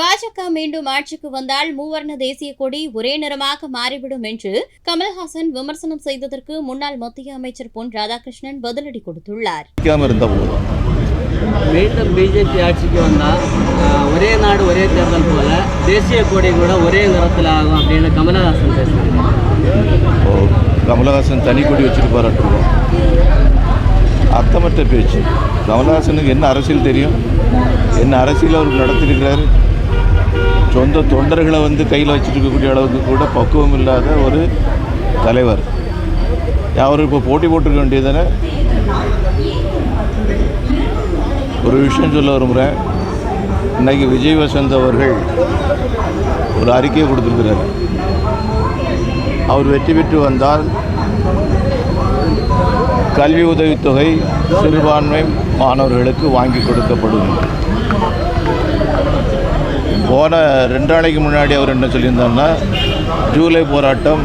பாஜக மீண்டும் ஆட்சிக்கு வந்தால் மூவர்ண தேசிய கொடி ஒரே நிறமாக மாறிவிடும் என்று கமல்ஹாசன் விமர்சனம் செய்ததற்கு முன்னாள் மத்திய அமைச்சர் பொன் ராதாகிருஷ்ணன் பதிலடி கொடுத்துள்ளார். மீண்டும் பிஜேபி ஆட்சிக்கு வந்தால் ஒரே நாடு ஒரே தேர்தல் போல தேசிய கொடி கூட ஒரே நிறத்தில் ஆகும் அப்படின்னு கமல்ஹாசன் பேசுகிறார். கமல்ஹாசன் தனி கொடி வச்சுட்டு போராட்டுருவோம். அர்த்தமற்ற பேச்சு. கமல்ஹாசனுக்கு என்ன அரசியல் தெரியும்? என்ன அரசியல் அவருக்கு நடத்திருக்கிறாரு? சொந்த தொண்டர்களை கையில் வச்சுட்டு இருக்கக்கூடிய அளவுக்கு கூட பக்குவம் இல்லாத ஒரு தலைவர். அவர் இப்போ போட்டி போட்டிருக்க வேண்டியதானே. ஒரு விஷயம் சொல்ல விரும்புகிறேன். இன்றைக்கி விஜய் வசந்த் அவர்கள் ஒரு அறிக்கையை கொடுத்துருக்கிறார். அவர் வெற்றி பெற்று வந்தால் கல்வி உதவித்தொகை சிறுபான்மை மாணவர்களுக்கு வாங்கி கொடுக்கப்படும். போன 2 நாளைக்கு முன்னாடி அவர் என்ன சொல்லியிருந்தாருன்னா, ஜூலை போராட்டம்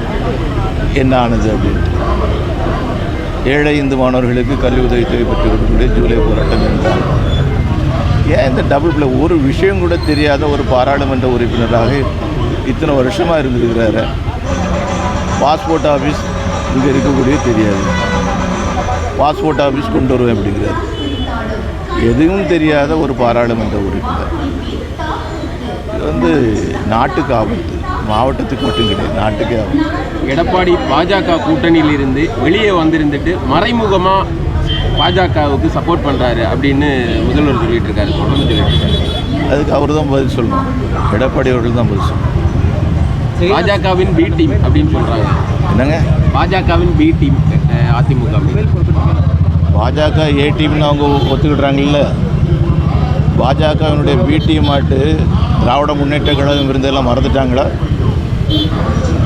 என்ன ஆனது அப்படின்ட்டு. ஏழை இந்து மாணவர்களுக்கு கல்வி உதவித்தொகை பெற்றுக் கொடுக்கக்கூடிய ஜூலை போராட்டம் என்றார். ஏன் இந்த டபுள் பிளே? ஒரு விஷயம் கூட தெரியாத ஒரு பாராளுமன்ற உறுப்பினராக இத்தனை வருஷமாக இருந்திருக்கிறாரு. பாஸ்போர்ட் ஆஃபீஸ் இங்கே இருக்கக்கூடிய தெரியாது. பாஸ்போர்ட் ஆஃபீஸ் கொண்டு வருவேன் அப்படிங்கிறார். எதுவும் தெரியாத ஒரு பாராளுமன்ற உறுப்பினர். இது நாட்டுக்கு ஆபத்து. மாவட்டத்துக்கு மட்டும் கிடையாது, நாட்டுக்கே ஆபத்து. எடப்பாடி பாஜக கூட்டணியில் இருந்து வெளியே வந்திருந்துட்டு மறைமுகமாக பாஜகவுக்கு சப்போர்ட் பண்ணுறாரு அப்படின்னு முதல்வர் சொல்லிட்டு இருக்காரு. தொடர்ந்து சொல்லிட்டு இருக்காரு. அதுக்கு அவர் தான் பதில் சொல்லணும். எடப்பாடி அவர்கள் தான் பதில் சொல்லணும். பாஜகவின் பி டீம் அப்படின்னு சொல்கிறாங்க. என்னங்க? பாஜகவின் பி டீம் அதிமுக. பாஜக ஏ டீம்னு அவங்க ஒத்துக்கிடுறாங்கல்ல. பாஜகவினுடைய பி டீம் ஆட்டு திராவிட முன்னேற்ற கழகம் இருந்ததெல்லாம் மறந்துட்டாங்களா?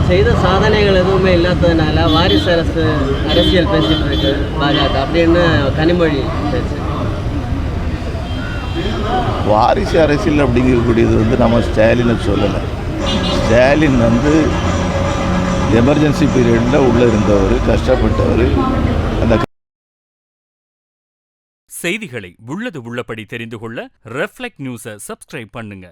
செய்த சாதனைகள் எதுவுமே இல்லாததுனால வாரிசு அரசியல் பேசிட்டு இருக்கு பாஜக அப்படின்னு கனிமொழி பேசு. வாரிசு அரசியல் அப்படிங்கக்கூடியது நம்ம ஸ்டாலினை சொல்லலை. ஸ்டாலின் எமர்ஜென்சி பீரியடில் உள்ளே இருந்தவர், கஷ்டப்பட்டவர். அந்த செய்திகளை உள்ளது உள்ளபடி தெரிந்து கொள்ள ரெஃப்ளெக்ட் நியூஸை சப்ஸ்கிரைப் பண்ணுங்க.